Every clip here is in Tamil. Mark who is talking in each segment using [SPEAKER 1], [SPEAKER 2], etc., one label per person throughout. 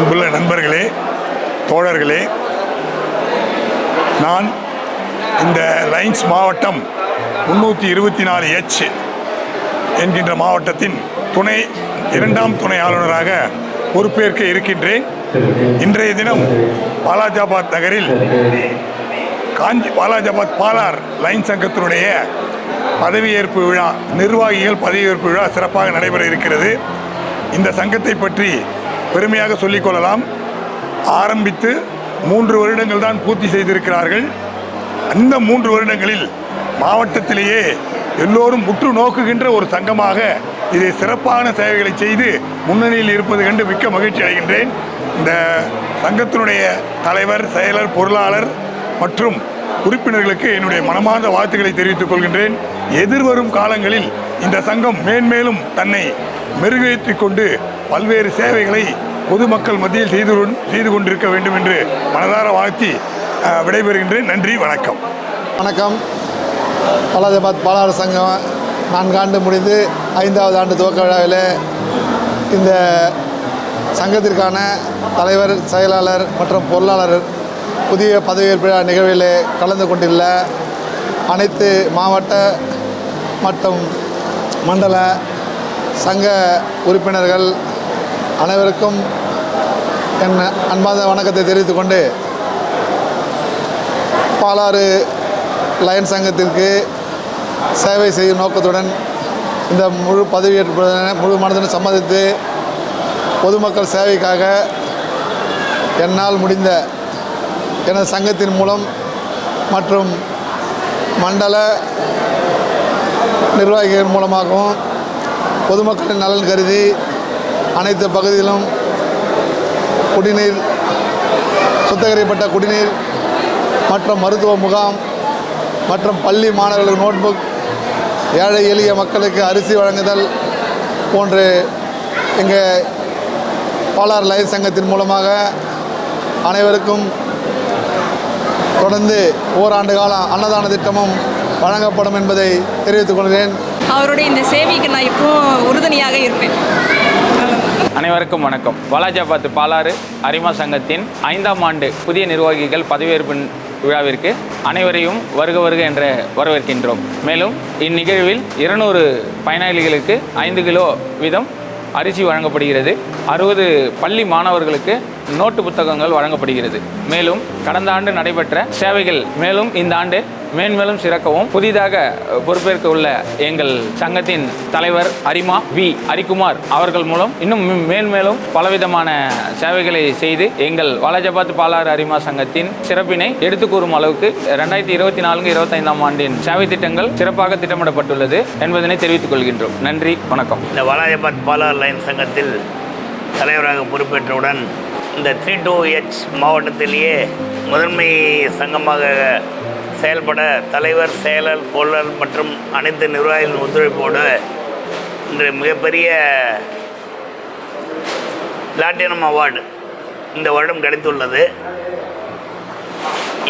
[SPEAKER 1] அன்புள்ள நண்பர்களே, தோழர்களே, நான் இந்த லைன்ஸ் மாவட்டம் 324H என்கின்ற மாவட்டத்தின் இரண்டாம் துணை ஆளுநராக பொறுப்பேற்க இருக்கின்றேன். இன்றைய தினம் வாலாஜாபாத் நகரில் வாலாஜாபாத் பாலார் லைன் சங்கத்தினுடைய பதவியேற்பு விழா, நிர்வாகிகள் பதவியேற்பு விழா சிறப்பாக நடைபெற இருக்கிறது. இந்த சங்கத்தை பற்றி பெருமையாக சொல்லிக்கொள்ளலாம். ஆரம்பித்து 3 வருடங்கள் தான் பூர்த்தி செய்திருக்கிறார்கள். அந்த 3 வருடங்களில் மாவட்டத்திலேயே எல்லோரும் உற்று நோக்குகின்ற ஒரு சங்கமாக இதை சிறப்பான சேவைகளை செய்து முன்னணியில் இருப்பது கண்டு மிக்க மகிழ்ச்சி அடைகின்றேன். இந்த சங்கத்தினுடைய தலைவர், செயலர், பொருளாளர் மற்றும் உறுப்பினர்களுக்கு என்னுடைய மனமார்ந்த வாழ்த்துக்களை தெரிவித்துக் கொள்கின்றேன். எதிர்வரும் காலங்களில் இந்த சங்கம் மேன்மேலும் தன்னை மெருகேற்றிக் கொண்டு பல்வேறு சேவைகளை பொதுமக்கள் மத்தியில் செய்து கொண்டிருக்க வேண்டும் என்று மனதார வாழ்த்தி விடைபெறுகின்றேன். நன்றி, வணக்கம்.
[SPEAKER 2] வணக்கம். வாலாஜாபாத் பாலார் சங்கம் 4 ஆண்டு முடிந்து 5வது ஆண்டு துவக்க விழாவில் இந்த சங்கத்திற்கான தலைவர், செயலாளர் மற்றும் பொருளாளர் புதிய பதவியேற்பு விழா நிகழ்வில் கலந்து கொண்டுள்ள அனைத்து மாவட்ட மற்றும் மண்டல சங்க உறுப்பினர்கள் அனைவருக்கும் என் அன்பார்ந்த வணக்கத்தை தெரிவித்துக் கொண்டு, பாலாறு லயன் சங்கத்திற்கு சேவை செய்யும் நோக்கத்துடன் இந்த முழு பதவியேற்பு முழு மனதுடன் சம்மதித்து பொதுமக்கள் சேவைக்காக என்னால் முடிந்த எனது சங்கத்தின் மூலம் மற்றும் மண்டல நிர்வாகிகள் மூலமாகவும் பொதுமக்களின் நலன் கருதி அனைத்து பகுதியிலும் குடிநீர், சுத்திகரிக்கப்பட்ட குடிநீர் மற்றும் மருத்துவ முகாம் மற்றும் பள்ளி மாணவர்களுக்கு நோட்புக், ஏழை எளிய மக்களுக்கு அரிசி வழங்குதல் போன்று எங்கள் பாலார் லைன் சங்கத்தின் மூலமாக அனைவருக்கும் தொடர்ந்து ஓராண்டு காலம் அன்னதான திட்டமும் வழங்கப்படும் என்பதை தெரிவித்துக் கொள்கிறேன்.
[SPEAKER 3] அவருடைய இந்த சேவைக்கு நான் இப்போ உறுதுணையாக இருப்பேன்.
[SPEAKER 4] அனைவருக்கும் வணக்கம். வாலாஜாபாத் பாலாறு அரிமா சங்கத்தின் 5ஆம் ஆண்டு புதிய நிர்வாகிகள் பதவியேற்பு விழாவிற்கு அனைவரையும் வருக வருக என்று வரவேற்கின்றோம். மேலும் இந்நிகழ்வில் 200 பயனாளிகளுக்கு 5 கிலோ வீதம் அரிசி வழங்கப்படுகிறது. 60 பள்ளி மாணவர்களுக்கு நோட்டு புத்தகங்கள் வழங்கப்படுகிறது. மேலும் கடந்த ஆண்டு நடைபெற்ற சேவைகள் மேலும் இந்த ஆண்டு மேன்மேலும் சிறக்கவும் புதிதாக பொறுப்பேற்க உள்ள எங்கள் சங்கத்தின் தலைவர் அரிமா வி ஹரிக்குமார் அவர்கள் மூலம் இன்னும் மேன்மேலும் பலவிதமான சேவைகளை செய்து எங்கள் வாலாஜாபாத் பாலாறு அரிமா சங்கத்தின் சிறப்பினை எடுத்துக் கூறும் அளவுக்கு 2024-25ஆம் ஆண்டின் சேவை திட்டங்கள் சிறப்பாக திட்டமிடப்பட்டுள்ளது என்பதனை தெரிவித்துக் கொள்கின்றோம். நன்றி, வணக்கம்.
[SPEAKER 5] இந்த வாலாஜாபாத் பாலாறு லைன் சங்கத்தில் தலைவராக பொறுப்பேற்றவுடன் இந்த 32H மாவட்டத்திலேயே முதன்மை சங்கமாக செயல்பட தலைவர், செயலர், பொருளாளர் மற்றும் அனைத்து நிர்வாகிகளின் ஒத்துழைப்போடு இன்று மிகப்பெரிய பிளாட்டினம் அவார்டு இந்த வருடம் கிடைத்துள்ளது.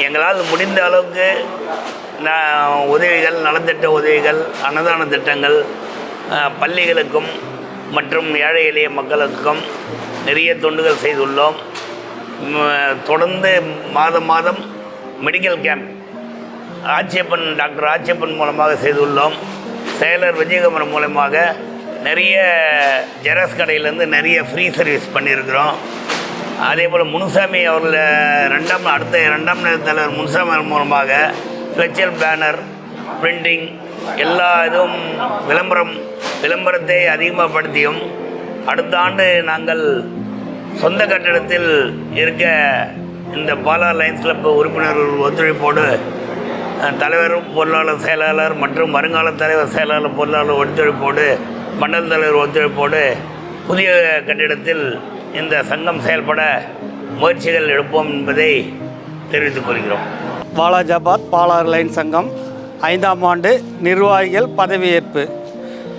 [SPEAKER 5] எங்களால் முடிந்த அளவுக்கு உதவிகள், நலத்திட்ட உதவிகள், அன்னதான திட்டங்கள் பள்ளிகளுக்கும் மற்றும் ஏழை எளிய மக்களுக்கும் நிறைய தொண்டுகள் செய்துள்ளோம். தொடர்ந்து மாதம் மெடிக்கல் கேம்ப் டாக்டர் ஆச்சியப்பன் மூலமாக செய்துள்ளோம். செயலர் விஜயகுமார் மூலமாக நிறைய ஜெராக்ஸ் கடையிலேருந்து நிறைய ஃப்ரீ சர்வீஸ் பண்ணியிருக்கிறோம். அதே போல் முனுசாமி அவர்கள் அடுத்த 2ஆம் நிலை தலைவர் முனுசாமி மூலமாக ஃப்ளெக்சர் பேனர், பிரிண்டிங் எல்லா இதுவும் விளம்பரத்தை அதிகமாகப்படுத்தியும் அடுத்த ஆண்டு நாங்கள் சொந்த கட்டிடத்தில் இருக்க இந்த பாலார் லைன்ஸ் கிளப் உறுப்பினர்கள் ஒத்துழைப்போடு தலைவர், பொருளாளர், செயலாளர் மற்றும் வருங்கால தலைவர், செயலாளர், பொருளாளர் ஒத்துழைப்போடு மண்டல தலைவர் ஒத்துழைப்போடு புதிய கட்டிடத்தில் இந்த சங்கம் செயல்பட முயற்சிகள் எடுப்போம் என்பதை தெரிவித்துக் கொள்கிறோம்.
[SPEAKER 6] வாலாஜாபாத் பாலாறு லைன் சங்கம் 5ஆம் ஆண்டு நிர்வாகிகள் பதவியேற்பு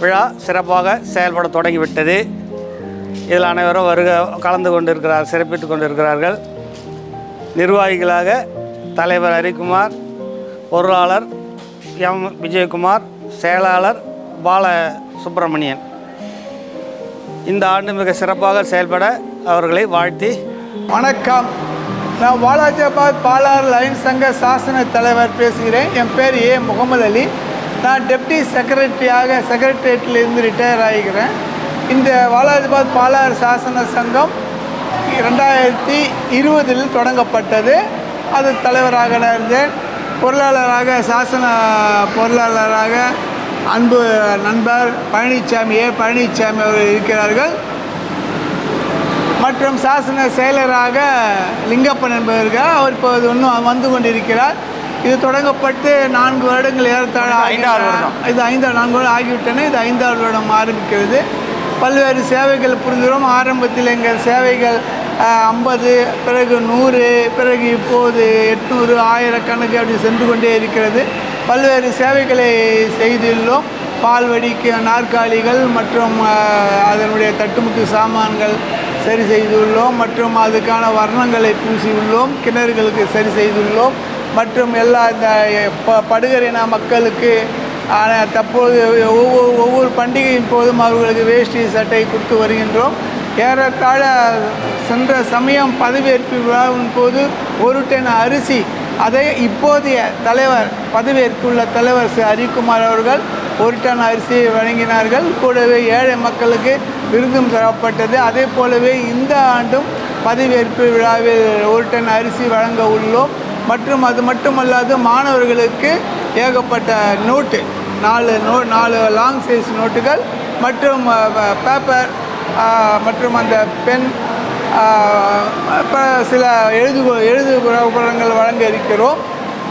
[SPEAKER 6] விழா சிறப்பாக செயல்பட தொடங்கிவிட்டது. இதில் அனைவரும் கலந்து கொண்டிருக்கிறார், சிறப்பித்து கொண்டிருக்கிறார்கள். நிர்வாகிகளாக தலைவர் ஹரிக்குமார், பொருளாளர் விஜயகுமார், செயலாளர் பால சுப்பிரமணியன். இந்த ஆண்டு மிக சிறப்பாக செயல்பட அவர்களை வாழ்த்தி
[SPEAKER 2] வணக்கம். நான் வாலாஜாபாத் பாலார் லைன்ஸ் சங்க சாசன தலைவர் பேசுகிறேன். என் பேர் ஏ முகமது அலி. நான் டெப்டி செக்ரட்டரியேட்டிலிருந்து ரிட்டையர் ஆகிக்கிறேன். இந்த வாலாஜாபாத் பாலார் சாசன சங்கம் 2020 தொடங்கப்பட்டது. அது தலைவராக நான் இருந்தேன். பொருளாளராக பொருளாளராக அன்பு நண்பர் பழனிசாமி அவர்கள் இருக்கிறார்கள். மற்றும் சாசன செயலராக லிங்கப்பன் என்பவர்கள் அவர் இப்போது இன்னும் வந்து கொண்டிருக்கிறார். இது தொடங்கப்பட்டு 4 வருடங்கள் ஏறத்தாழ இது 4 வருடம் ஆகிவிட்டன. இது 5வது வருடம் ஆரம்பிக்கிறது. பல்வேறு சேவைகள் புரிந்துகிறோம். ஆரம்பத்தில் எங்கள் சேவைகள் 50, பிறகு 100, பிறகு இப்போது 800, 1000 கணக்கு அப்படி சென்று கொண்டே இருக்கிறது. பல்வேறு சேவைகளை செய்துள்ளோம். பால்வடிக்கு நாற்காலிகள் மற்றும் அதனுடைய தட்டுமுட்டு சாமான்கள் சரி செய்துள்ளோம். மற்றும் அதுக்கான வர்ணங்களை பூசியுள்ளோம். கிணறுகளுக்கு சரி செய்துள்ளோம். மற்றும் எல்லா இந்த படுகரின மக்களுக்கு தற்போது ஒவ்வொரு பண்டிகையின் போதும் அவர்களுக்கு வேஷ்டி சட்டை கொடுத்து வருகின்றோம். ஏறத்தாழ சென்ற சமயம் பதவியேற்பு விழாவின் போது 1 டன் அரிசி அதை இப்போதைய தலைவர் பதவியேற்குள்ள தலைவர் ஹரிக்குமார் அவர்கள் 1 டன் அரிசியை வழங்கினார்கள். கூடவே ஏழை மக்களுக்கு விருதும் தரப்பட்டது. அதே போலவே இந்த ஆண்டும் பதவியேற்பு விழாவில் 1 டன் அரிசி வழங்க உள்ளோம். மற்றும் அது மட்டுமல்லாது மாணவர்களுக்கு ஏகப்பட்ட நோட்டு 4 லாங் சைஸ் நோட்டுகள் மற்றும் பேப்பர் மற்றும் அந்த பென் சில எழுது உபகரணங்கள் வழங்க இருக்கிறோம்.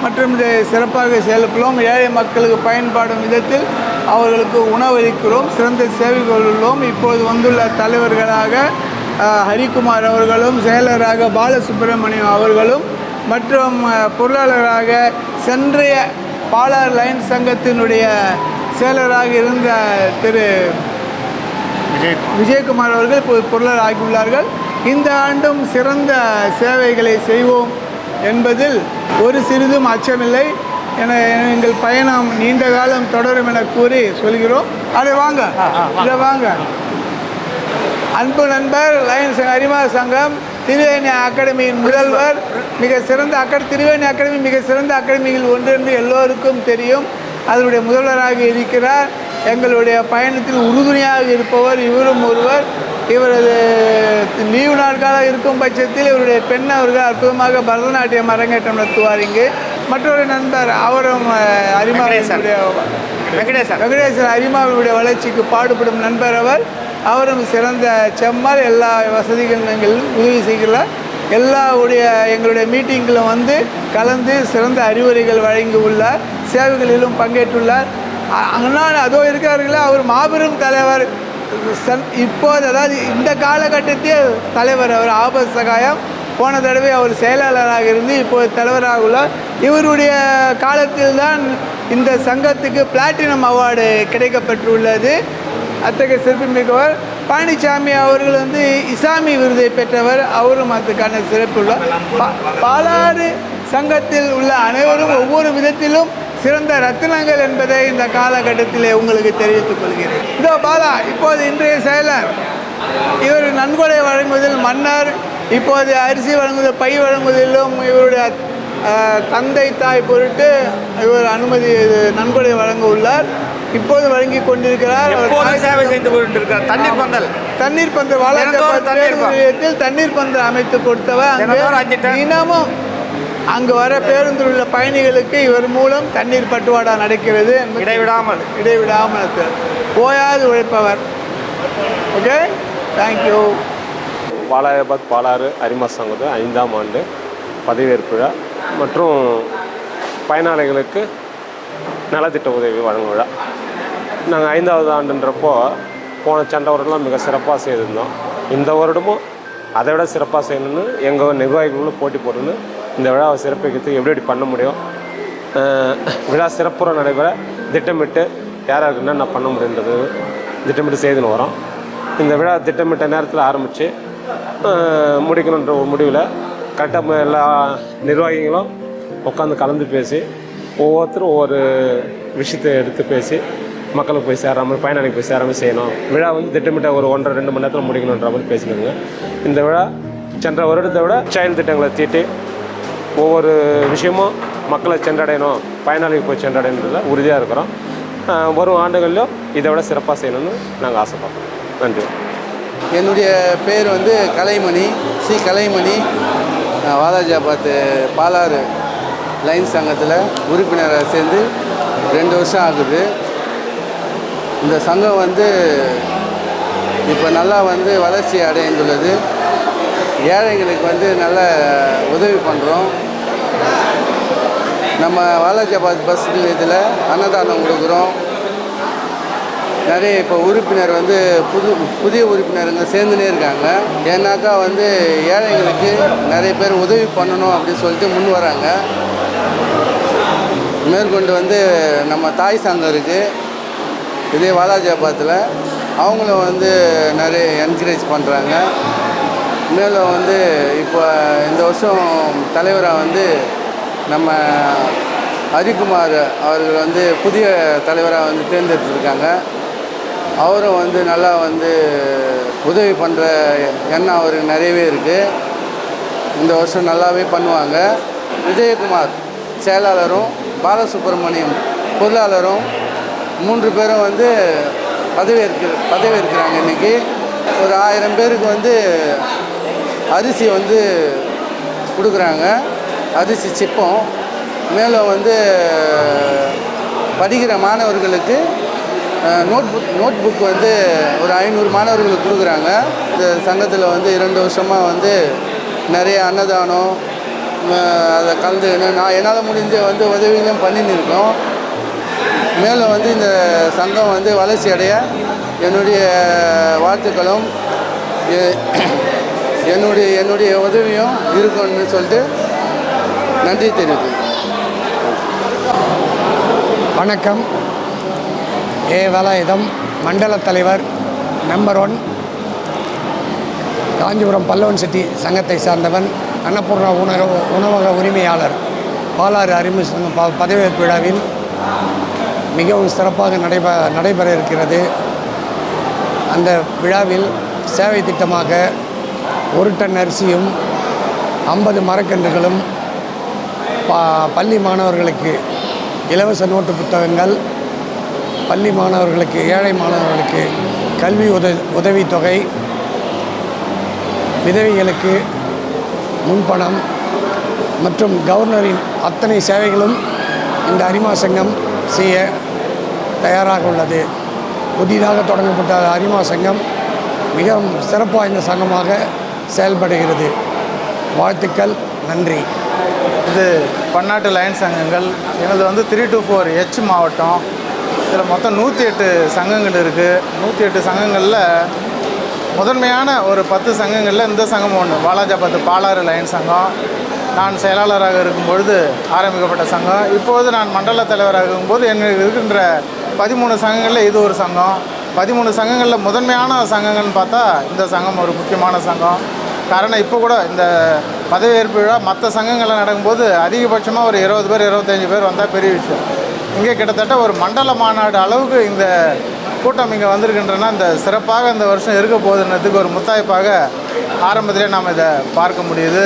[SPEAKER 2] மற்றும் இதை சிறப்பாக செயல்படுவோம். ஏழை மக்களுக்கு பயன்படும் விதத்தில் அவர்களுக்கு உணவளிக்கிறோம். சிறந்த சேவைகள் உள்ளோம். இப்போது வந்துள்ள தலைவர்களாக ஹரிக்குமார் அவர்களும், செயலராக பாலசுப்ரமணியம் அவர்களும், மற்றும் பொருளாளராக சென்றைய பாலார் லைன் சங்கத்தினுடைய செயலராக இருந்த திரு விஜயகுமார் அவர்கள் இப்போது பொருளாளர் ஆகியுள்ளார்கள். இந்த ஆண்டும் சிறந்த சேவைகளை செய்வோம் என்பதில் ஒரு சிறிதும் அச்சமில்லை. என எங்கள் பயணம் நீண்ட காலம் தொடரும் என கூறி சொல்கிறோம். அதை வாங்க இதை வாங்க. அன்பு நண்பர் லைன்ஸ் அரிமா சங்கம் திருவேணி அகாடமியின் முதல்வர், மிக சிறந்த திருவேணி அகாடமி மிக சிறந்த அகாடமியில் ஒன்று என்று எல்லோருக்கும் தெரியும். அதனுடைய முதல்வராக இருக்கிறார். எங்களுடைய பயணத்தில் உறுதுணையாக இருப்பவர் இவரும் ஒருவர். இவரது லீவு நாட்களாக இருக்கும் பட்சத்தில் இவருடைய பெண் அவர்கள் அற்புதமாக பரதநாட்டியம் அரங்கேற்றம் நடத்துவார். இங்கு மற்றொரு நண்பர் அவரும் வெங்கடேசன் அரிமாவுடைய வளர்ச்சிக்கு பாடுபடும் நண்பர் அவரும் சிறந்த செம்மால். எல்லா வசதிகளும் எங்கள் உதவி செய்கிறார். எங்களுடைய மீட்டிங்கிலும் வந்து கலந்து சிறந்த அறிவுரைகள் வழங்கி உள்ளார். சேவைகளிலும் பங்கேற்றுள்ளார். ஆனால் அதோ இருக்கிறார்களே அவர் மாபெரும் தலைவர். இப்போது அதாவது இந்த காலகட்டத்தில் தலைவர் அவர் ஆபத் சகாயம். போன தடவை அவர் செயலாளராக இருந்து இப்போது தலைவராக உள்ளார். இவருடைய காலத்தில்தான் இந்த சங்கத்துக்கு பிளாட்டினம் அவார்டு கிடைக்கப்பெற்றுள்ளது. அத்தகைய சிறப்பு மிக்கவர். பழனிசாமி அவர்கள் வந்து இசாமி விருதை பெற்றவர். அவரும் அதுக்கான சிறப்புள்ளார். பாலாறு சங்கத்தில் உள்ள அனைவரும் ஒவ்வொரு விதத்திலும் சிறந்த ரத்தினங்கள் என்பதை இந்த காலகட்டத்தில் உங்களுக்கு தெரிவித்துக் கொள்கிறேன். இதோ பாலா இப்போது இன்றைய செயலர். இவர் நன்கொடை வழங்குவதில் மன்னர். இப்போது அரிசி வழங்குவதில் பை வழங்குவதிலும் இவருடைய தந்தை தாய் பொருட்டு இவர் நன்கொடை வழங்க உள்ளார். இப்போது வழங்கி கொண்டிருக்கிறார்.
[SPEAKER 6] சேவை செய்து கொண்டிருக்கிறார்.
[SPEAKER 2] தண்ணீர் பந்தல் வாலாஜாபாத் நிலையத்தில் தண்ணீர் பந்தல் அமைத்து கொடுத்தவர். தினமும் அங்கு வர பேருந்தில் உள்ள பயணிகளுக்கு இவர் மூலம் தண்ணீர் பட்டுவாடா நடக்கிறது. இடைவிடாமல் போயாது உழைப்பவர். Okay, thank you.
[SPEAKER 7] வாலாஜாபாத் பாலாறு அரிமா சங்கத்து 5ஆம் ஆண்டு பதவியேற்பு விழா மற்றும் பயனாளிகளுக்கு நலத்திட்ட உதவி வழங்கும் விழா. நாங்கள் 5வது ஆண்டுன்றப்போ போன சென்ற வருடம்லாம் மிக சிறப்பாக செய்திருந்தோம். இந்த வருடமும் அதை விட சிறப்பாக செய்யணும்னு எங்கள் நிர்வாகிகளும் போட்டி போட்டுன்னு இந்த விழாவை சிறப்பிக்கிறதுக்கு எப்படி பண்ண முடியும், விழா சிறப்புற நடைபெற திட்டமிட்டு யாராருக்கு என்னென்ன பண்ண முடியுன்றது திட்டமிட்டு செய்துன்னு வரோம். இந்த விழா திட்டமிட்ட நேரத்தில் ஆரம்பித்து முடிக்கணுன்ற ஒரு முடிவில் கரெக்டாக எல்லா நிர்வாகிகளும் உட்காந்து கலந்து பேசி ஒவ்வொருத்தரும் ஒவ்வொரு விஷயத்தை எடுத்து பேசி மக்களுக்கு போய் சேர்ற மாதிரி, பயனாளிக்கு போய் சேர மாதிரி செய்யணும். விழா வந்து திட்டமிட்ட ஒரு 1.5-2 மணி நேரத்தில் முடிக்கணுன்ற மாதிரி பேசினாங்க. இந்த விழா சென்ற வருடத்தை விட செயல் திட்டங்களை தீட்டி ஒவ்வொரு விஷயமும் மக்களை சென்றடையணும், பயனாளிக்கு போய் சென்றடையணுன்றதில் உறுதியாக இருக்கிறோம். வரும் ஆண்டுகளிலும் இதை விட சிறப்பாக செய்யணும்னு நாங்கள் ஆசைப்படுறோம். நன்றி.
[SPEAKER 8] என்னுடைய பேர் வந்து கலைமணி, சி கலைமணி. வாலாஜாபாத் பாலாறு லைன்ஸ் சங்கத்தில் உறுப்பினராக சேர்ந்து 2 வருஷம் ஆகுது. இந்த சங்கம் வந்து இப்போ நல்லா வந்து வளர்ச்சி அடைந்துள்ளது. ஏழைங்களுக்கு வந்து நல்ல உதவி பண்ணுறோம். நம்ம வாலாஜாபாத் பஸ் நிலையத்தில் அன்னதானம் கொடுக்குறோம். நிறைய இப்போ உறுப்பினர் வந்து புதிய உறுப்பினருங்க சேர்ந்துனே இருக்காங்க. ஏன்னாக்கா வந்து ஏழைங்களுக்கு நிறைய பேர் உதவி பண்ணணும் அப்படின்னு சொல்லிட்டு முன் வராங்க. மேற்கொண்டு வந்து நம்ம தாய் சங்கம் இருக்குது இதே வாலாஜாபாத்தில், அவங்களும் வந்து நிறைய என்கரேஜ் பண்ணுறாங்க. மேலும் வந்து இப்போ இந்த வருஷம் தலைவராக வந்து நம்ம ஹரிக்குமார் அவர்கள் வந்து புதிய தலைவராக வந்து தேர்ந்தெடுத்திருக்காங்க. அவரும் வந்து நல்லா வந்து உதவி பண்ணுற எண்ணம் அவருக்கு நிறையவே இருக்குது. இந்த வருஷம் நல்லாவே பண்ணுவாங்க. விஜயகுமார் செயலாளரும் பாலசுப்ரமணியம் பொருளாளரும் 3 பேரும் வந்து பதவியேற்கிறாங்க. இன்றைக்கி ஒரு 1000 பேருக்கு வந்து அரிசி வந்து கொடுக்குறாங்க, அரிசி சிப்பம். மேலும் வந்து படிக்கிற மாணவர்களுக்கு நோட் புக் வந்து ஒரு 500 மாணவர்களுக்கு கொடுக்குறாங்க. இந்த சங்கத்தில் வந்து 2 வருஷமாக வந்து நிறைய அன்னதானம் அதை கலந்துக்கின்னு நான் என்னால் முடிஞ்ச வந்து உதவிகளும் பண்ணின்னு இருக்கோம். மேலும் வந்து இந்த சங்கம் வந்து வளர்ச்சி அடைய என்னுடைய வாழ்த்துக்களும் என்னுடைய உதவியும் இருக்குன்னு சொல்லிட்டு நன்றி தெரிவிக்கிறேன்.
[SPEAKER 9] வணக்கம். வேலாயுதம் மண்டல தலைவர் நம்பர் 1 காஞ்சிபுரம் பல்லவன் சிட்டி சங்கத்தை சார்ந்தவன். அன்னபூர்ணா உணவக உரிமையாளர். பாலாறு அறிமுக சங்கம் பதவியேற்பு விழாவில் மிகவும் சிறப்பாக நடைபெற இருக்கிறது. அந்த விழாவில் சேவை திட்டமாக 1 டன் அரிசியும் 50 மரக்கன்றுகளும் பள்ளி மாணவர்களுக்கு இலவச நோட்டு புத்தகங்கள், பள்ளி மாணவர்களுக்கு ஏழை மாணவர்களுக்கு கல்வி உதவித்தொகை, விதவைகளுக்கு முன்பணம் மற்றும் கவர்னரின் அத்தனை சேவைகளும் இந்த அரிமா சங்கம் செய்ய தயாராக உள்ளது. புதிதாக தொடங்கப்பட்ட அரிமா சங்கம் மிகவும் சிறப்பு வாய்ந்த சங்கமாக செயல்படுகிறது. வாழ்த்துக்கள், நன்றி.
[SPEAKER 6] இது பன்னாட்டு லைன் சங்கங்கள். எனது வந்து 3 to 4 H மாவட்டம். இதில் மொத்தம் 108 சங்கங்கள் இருக்குது. 108 சங்கங்களில் முதன்மையான ஒரு 10 சங்கங்களில் இந்த சங்கம் ஒன்று. வாலாஜாபாத் பாலாறு லைன் சங்கம். நான் செயலாளராக இருக்கும்பொழுது ஆரம்பிக்கப்பட்ட சங்கம். இப்போது நான் மண்டல தலைவராக இருக்கும்போது எனக்கு இருக்கின்ற 13 சங்கங்களில் இது ஒரு சங்கம். 13 சங்கங்களில் முதன்மையான சங்கங்கள்னு பார்த்தா இந்த சங்கம் ஒரு முக்கியமான சங்கம். காரணம் இப்போ கூட இந்த பதவியேற்பு விழா மற்ற சங்கங்களில் நடக்கும்போது அதிகபட்சமாக ஒரு 20 பேர் 25 பேர் வந்தால் பெரிய விஷயம். இங்கே கிட்டத்தட்ட ஒரு மண்டல மாநாடு அளவுக்கு இந்த கூட்டம் இங்கே வந்திருக்கின்றன. இந்த சிறப்பாக இந்த வருஷம் இருக்க போகுதுன்றதுக்கு ஒரு முத்தாய்ப்பாக ஆரம்பத்திலே நாம் இதை பார்க்க முடியுது.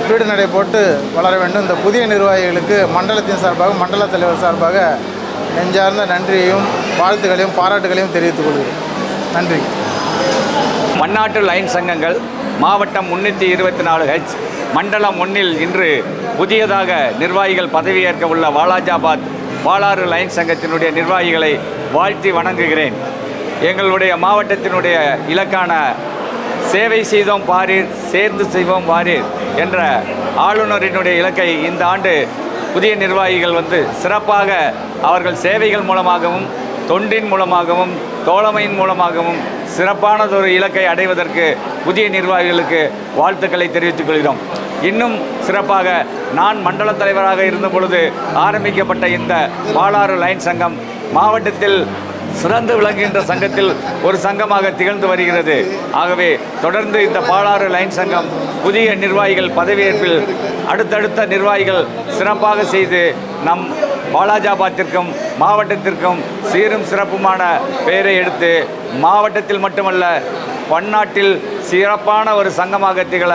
[SPEAKER 6] பீடு நடை போட்டு வளர வேண்டும். இந்த புதிய நிர்வாகிகளுக்கு மண்டலத்தின் சார்பாக, மண்டல தலைவர் சார்பாக நெஞ்சார்ந்த நன்றியையும் வாழ்த்துக்களையும் பாராட்டுகளையும் தெரிவித்துக் கொள்கிறேன். நன்றி.
[SPEAKER 4] பன்னாட்டு லைன் சங்கங்கள் மாவட்டம் 324H மண்டலம் 1 இன்று புதியதாக நிர்வாகிகள் பதவியேற்க உள்ள வாலாஜாபாத் பாலாறு லைன் சங்கத்தினுடைய நிர்வாகிகளை வாழ்த்தி வணங்குகிறேன். எங்களுடைய மாவட்டத்தினுடைய இலக்கான சேவை செய்தோம் பாரீர், சேர்ந்து செய்வோம் வாரீர் என்ற ஆளுநரினுடைய இலக்கை இந்த ஆண்டு புதிய நிர்வாகிகள் சிறப்பாக அவர்கள் சேவைகள் மூலமாகவும், தொண்டின் மூலமாகவும், தோழமையின் மூலமாகவும் சிறப்பானதொரு இலக்கை அடைவதற்கு புதிய நிர்வாகிகளுக்கு வாழ்த்துக்களை தெரிவித்துக் கொள்கிறோம். இன்னும் சிறப்பாக நான் மண்டல தலைவராக இருந்த பொழுது ஆரம்பிக்கப்பட்ட இந்த பாலாறு லைன் சங்கம் மாவட்டத்தில் சிறந்து விளங்குகின்ற சங்கத்தில் ஒரு சங்கமாக திகழ்ந்து வருகிறது. ஆகவே தொடர்ந்து இந்த பாலாறு லைன் சங்கம் புதிய நிர்வாகிகள் பதவியேற்பில் அடுத்தடுத்த நிர்வாகிகள் சிறப்பாக செய்து நம்
[SPEAKER 10] வாலாஜாபாத்திற்கும் மாவட்டத்திற்கும் சீரும் சிறப்புமான பெயரை எடுத்து மாவட்டத்தில் மட்டுமல்ல பன்னாட்டில் சிறப்பான ஒரு சங்கமாக திகழ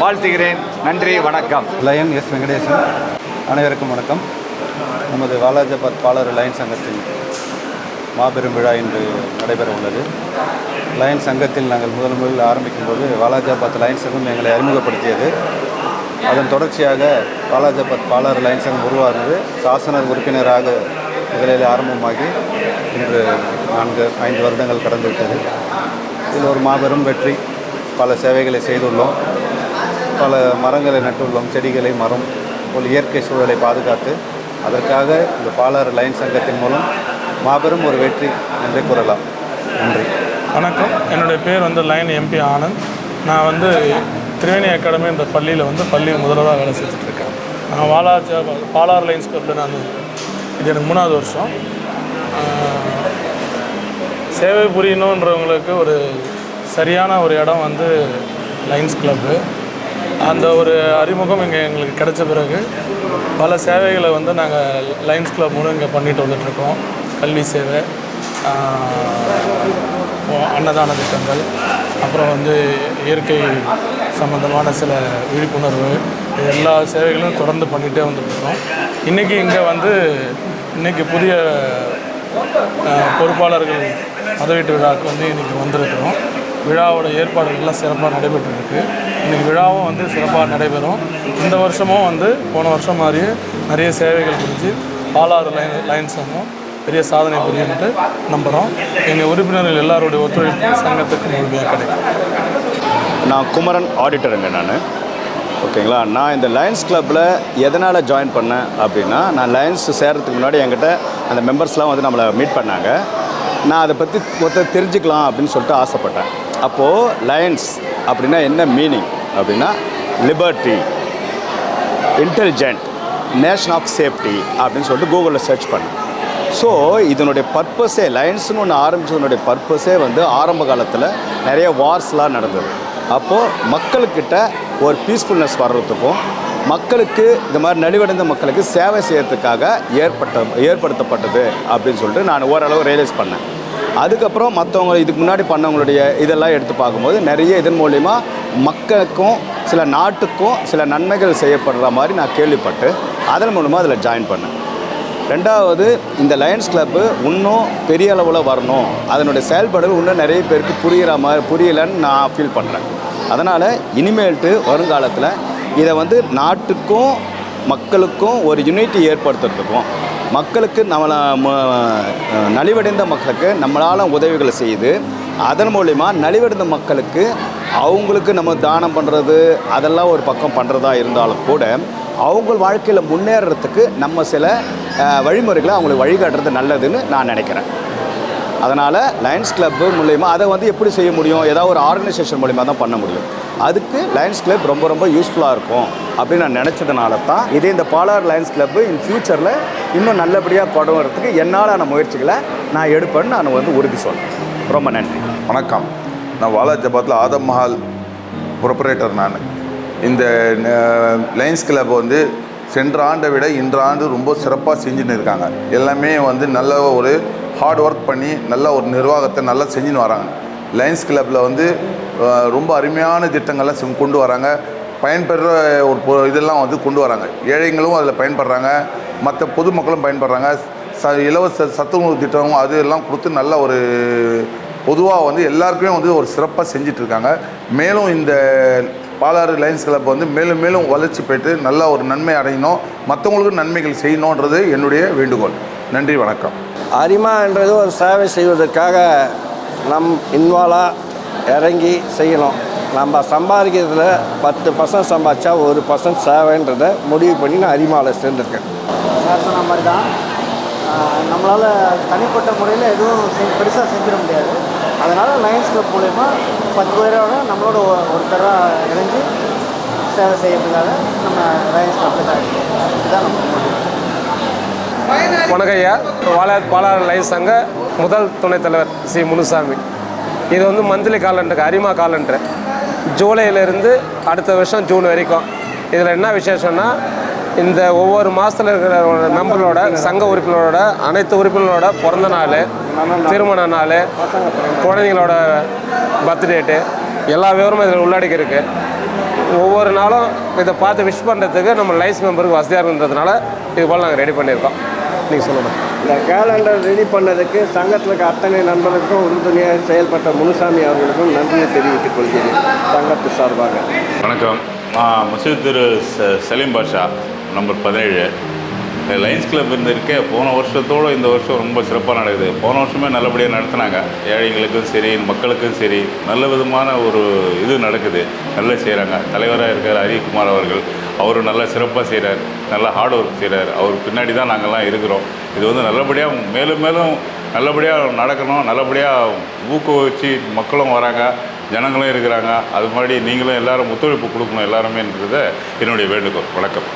[SPEAKER 10] வாழ்த்துகிறேன். நன்றி, வணக்கம்.
[SPEAKER 11] Lion S Venkatesan. அனைவருக்கும் வணக்கம். நமது வாலாஜாபாத் பாலாறு லயன் சங்கத்தின் மாபெரும் விழா இன்று நடைபெற உள்ளது. லயன் சங்கத்தில் நாங்கள் முதலில் ஆரம்பிக்கும்போது வாலாஜாபாத் லயன் சங்கம் எங்களை அறிமுகப்படுத்தியது. அதன் தொடர்ச்சியாக வாலாஜாபாத் பாலாறு லயன் சங்கம் உருவானது. சாசன உறுப்பினராக முதலில் ஆரம்பமாகி இன்று 4-5 வருடங்கள் கடந்துவிட்டது. இதில் ஒரு மாபெரும் வெற்றி. பல சேவைகளை செய்துள்ளோம், பல மரங்களை நட்டுள்ளோம், செடிகளை மரம் போல் இயற்கை சூழலை பாதுகாத்து அதற்காக இந்த பாலாறு லயன் சங்கத்தின் மூலம் மாபெரும் ஒரு வெற்றி என்றே கூறலாம். நன்றி,
[SPEAKER 12] வணக்கம். என்னுடைய பேர் லயன் எம்பி ஆனந்த். நான் திரிவேணி அகாடமி என்ற பள்ளியில் பள்ளி முதல்வராக வேலை செஞ்சுட்ருக்கேன். நான் பாலாறு லைன்ஸ் கிளப்பில் இது எனக்கு 3வது வருஷம். சேவை புரியணுன்றவங்களுக்கு ஒரு சரியான ஒரு இடம் லைன்ஸ் கிளப்பு. அந்த ஒரு அறிமுகம் எங்களுக்கு கிடைச்ச பிறகு பல சேவைகளை நாங்கள் லைன்ஸ் கிளப் மூலம் இங்கே பண்ணிட்டு வந்துட்ருக்கோம். கல்வி சேவை, அன்னதான திட்டங்கள், அப்புறம் இயற்கை சம்பந்தமான சில விழிப்புணர்வு, எல்லா சேவைகளும் தொடர்ந்து பண்ணிகிட்டே வந்துட்டுருக்கோம். இன்றைக்கி இங்கே இன்றைக்கி புதிய பொறுப்பாளர்கள் பதவியேற்று விழாவுக்கு இன்றைக்கி வந்திருக்கிறோம். விழாவோட ஏற்பாடுகள்லாம் சிறப்பாக நடைபெற்றிருக்கு. இன்றைக்கி விழாவும் சிறப்பாக நடைபெறும். இந்த வருஷமும் போன வருஷம் மாதிரியே நிறைய சேவைகள் புரிஞ்சு பாலாறு லைன் சங்கம் பெரிய சாதனை புரியுன்ட்டு நம்புகிறோம். எங்கள் உறுப்பினர்கள் எல்லாருடைய ஒத்துழைப்பு சங்கத்துக்கு முழுமையாக கிடைக்கும்.
[SPEAKER 13] நான் குமரன் ஆடிட்டருங்க. ஓகேங்களா. நான் இந்த லயன்ஸ் கிளப்பில் எதனால் ஜாயின் பண்ணேன் அப்படின்னா, நான் லயன்ஸ் சேர்கிறதுக்கு முன்னாடி என்கிட்ட அந்த மெம்பர்ஸ்லாம் நம்மளை மீட் பண்ணாங்க. நான் அதை பற்றி தெரிஞ்சுக்கலாம் அப்படின்னு சொல்லிட்டு ஆசைப்பட்டேன். அப்போது லயன்ஸ் அப்படின்னா என்ன மீனிங் அப்படின்னா, liberty, intelligent, nation of safety அப்படின்னு சொல்லிட்டு கூகுளில் சர்ச் பண்ணேன். ஸோ இதனுடைய பர்பஸே, லயன்ஸ்னு ஒன்று ஆரம்பித்ததனுடைய பர்பஸே ஆரம்ப காலத்தில் நிறைய வார்ஸ்லாம் நடந்தது. அப்போது மக்கள்கிட்ட ஒரு பீஸ்ஃபுல்னஸ் வர்றதுக்கும், மக்களுக்கு இந்த மாதிரி நலிவடைந்த மக்களுக்கு சேவை செய்யறதுக்காக ஏற்படுத்தப்பட்டது அப்படின்னு சொல்லிட்டு நான் ஓரளவு ரியலைஸ் பண்ணேன். அதுக்கப்புறம் மற்றவங்க இதுக்கு முன்னாடி பண்ணவங்களுடைய இதெல்லாம் எடுத்து பார்க்கும்போது நிறைய இதன் மூலிமா மக்களுக்கும் சில நாட்டுக்கும் சில நன்மைகள் செய்யப்படுற மாதிரி நான் கேள்விப்பட்டு அதன் மூலமாக அதில் ஜாயின் பண்ணேன். ரெண்டாவது, இந்த லயன்ஸ் கிளப்பு இன்னும் பெரிய அளவில் வரணும், அதனுடைய செயல்பாடுகள் இன்னும் நிறைய பேருக்கு புரியலைன்னு நான் ஃபீல் பண்ணுறேன். அதனால் இனிமேல்ட்டு வருங்காலத்தில் இதை நாட்டுக்கும் மக்களுக்கும் ஒரு யூனிட்டி ஏற்படுத்துறதுக்கும், மக்களுக்கு நலிவடைந்த மக்களுக்கு நம்மளால் உதவிகளை செய்து அதன் மூலிமா நலிவடைந்த மக்களுக்கு அவங்களுக்கு நம்ம தானம் பண்ணுறது அதெல்லாம் ஒரு பக்கம் பண்ணுறதா இருந்தாலும் கூட அவங்க வாழ்க்கையில் முன்னேறத்துக்கு நம்ம சில வழிமுறைகளை அவங்களுக்கு வழிகாட்டுறது நல்லதுன்னு நான் நினைக்கிறேன். அதனால் லயன்ஸ் கிளப்பு மூலயமா அதை எப்படி செய்ய முடியும், ஏதாவது ஒரு ஆர்கனைசேஷன் மூலிமா தான் பண்ண முடியும். அதுக்கு லயன்ஸ் கிளப் ரொம்ப ரொம்ப யூஸ்ஃபுல்லாக இருக்கும் அப்படின்னு நான் நினச்சதுனால தான் இந்த பாலாறு லயன்ஸ் கிளப்பு இன் ஃப்யூச்சரில் இன்னும் நல்லபடியாக கொண்டு வரதுக்கு என்னாலான முயற்சிகளை நான் எடுப்பேன்னு நான் உறுதி சொல்கிறேன். ரொம்ப நன்றி,
[SPEAKER 14] வணக்கம். நான் வாலாஜாபாத்தில் ஆதம் மஹால் ப்ரொப்ரேட்டர். நான் இந்த லயன்ஸ் கிளப் சென்ற ஆண்டை விட இன்ற ஆண்டு ரொம்ப சிறப்பாக செஞ்சுன்னு இருக்காங்க. எல்லாமே நல்ல ஒரு ஹார்ட் ஒர்க் பண்ணி நல்ல ஒரு நிர்வாகத்தை நல்லா செஞ்சுன்னு வராங்க. லயன்ஸ் கிளப்பில் ரொம்ப அருமையான திட்டங்கள்லாம் கொண்டு வராங்க. பயன்பெற ஒரு இதெல்லாம் கொண்டு வராங்க. ஏழைங்களும் அதில் பயன்படுறாங்க, மற்ற பொதுமக்களும் பயன்படுறாங்க. இலவச சத்துணவு திட்டமும் அது எல்லாம் கொடுத்து நல்ல ஒரு பொதுவாக எல்லாருக்குமே ஒரு சிறப்பாக செஞ்சிட்ருக்காங்க. மேலும் இந்த பாலாறு லயன்ஸ் கிளப் மேலும் மேலும் வளர்ச்சி பெற்று நல்ல ஒரு நன்மை அடையணும், மற்றவங்களுக்கும் நன்மைகள் செய்யணுன்றது என்னுடைய வேண்டுகோள். நன்றி, வணக்கம்.
[SPEAKER 15] அரிமான்றது ஒரு சேவை செய்வதற்காக இன்வால்வாக இறங்கி செய்யணும். நம்ம சம்பாதிக்கிறதுல 10% சம்பாதிச்சா 1% சேவைன்றதை முடிவு பண்ணி நான் அரிமாவில் சேர்ந்துருக்கேன்.
[SPEAKER 16] சார் சொன்ன மாதிரி தான், நம்மளால் தனிப்பட்ட முறையில் எதுவும் பெருசாக செஞ்சிட முடியாது. அதனால் லயன்ஸ் கிளப் மூலயமா 10 பேரோட நம்மளோட ஒருத்தராக இணைஞ்சு சேவை செய்யறதுக்காக நம்ம லயன்ஸ் கிளப்பில் தான் இருக்கோம். இதுதான் நம்ம
[SPEAKER 7] வணக்கம் ஐயா. பாலாறு லயன்ஸ் சங்க முதல் துணைத் தலைவர் சி முனுசாமி. இது மந்த்லி காலண்டருக்கு அரிமா காலண்டரு ஜூலையிலேருந்து அடுத்த வருஷம் ஜூன் வரைக்கும். இதில் என்ன விசேஷம்னா இந்த ஒவ்வொரு மாதத்தில் இருக்கிற மெம்பர்களோட சங்க உறுப்பினரோட அனைத்து உறுப்பினரோட பிறந்த நாள், திருமண நாள், குழந்தைங்களோட பர்த்டேட்டு எல்லா விவரமும் இதில் உள்ளடக்கி இருக்குது. ஒவ்வொரு நாளும் இதை பார்த்து விஷ் பண்ணுறதுக்கு நம்ம லைன்ஸ் மெம்பருக்கு வசதியாக இருந்ததுனால இது போல் நாங்கள் ரெடி பண்ணியிருக்கோம். நீங்கள் சொல்லணும்.
[SPEAKER 15] இந்த கேலண்டர் ரெடி பண்ணதுக்கு சங்கத்தில் இருக்க அத்தனை நண்பர்களுக்கும் உறுதுணையாக செயல்பட்ட முனுசாமி அவர்களுக்கும் நன்றியை தெரிவித்துக் கொள்கிறேன் சங்கத்து சார்பாக.
[SPEAKER 17] வணக்கம். மசூத் திரு சலீம் பாஷா, நம்பர் 17. லைன்ஸ் கிளப் இருந்திருக்கே போன வருஷத்தோடு இந்த வருஷம் ரொம்ப சிறப்பாக நடக்குது. போன வருஷமே நல்லபடியாக நடத்துனாங்க. ஏழைகளுக்கும் சரி மக்களுக்கும் சரி நல்ல விதமான ஒரு இது நடக்குது, நல்லா செய்கிறாங்க. தலைவராக இருக்கிற ஹரிகுமார் அவர்கள், அவரும் நல்லா சிறப்பாக செய்கிறார், நல்லா ஹார்ட் ஒர்க் செய்கிறார். அவர் பின்னாடி தான் நாங்கள்லாம் இருக்கிறோம். இது வந்து நல்லபடியாக மேலும் மேலும் நல்லபடியாக நடக்கணும், நல்லபடியாக ஊக்குவிச்சு மக்களும் வராங்க, ஜனங்களும் இருக்கிறாங்க. அது மாதிரி நீங்களும் எல்லாரும் ஒத்துழைப்பு கொடுக்கணும் எல்லாருமேன்றதை என்னுடைய வேண்டுகோள். வணக்கம்.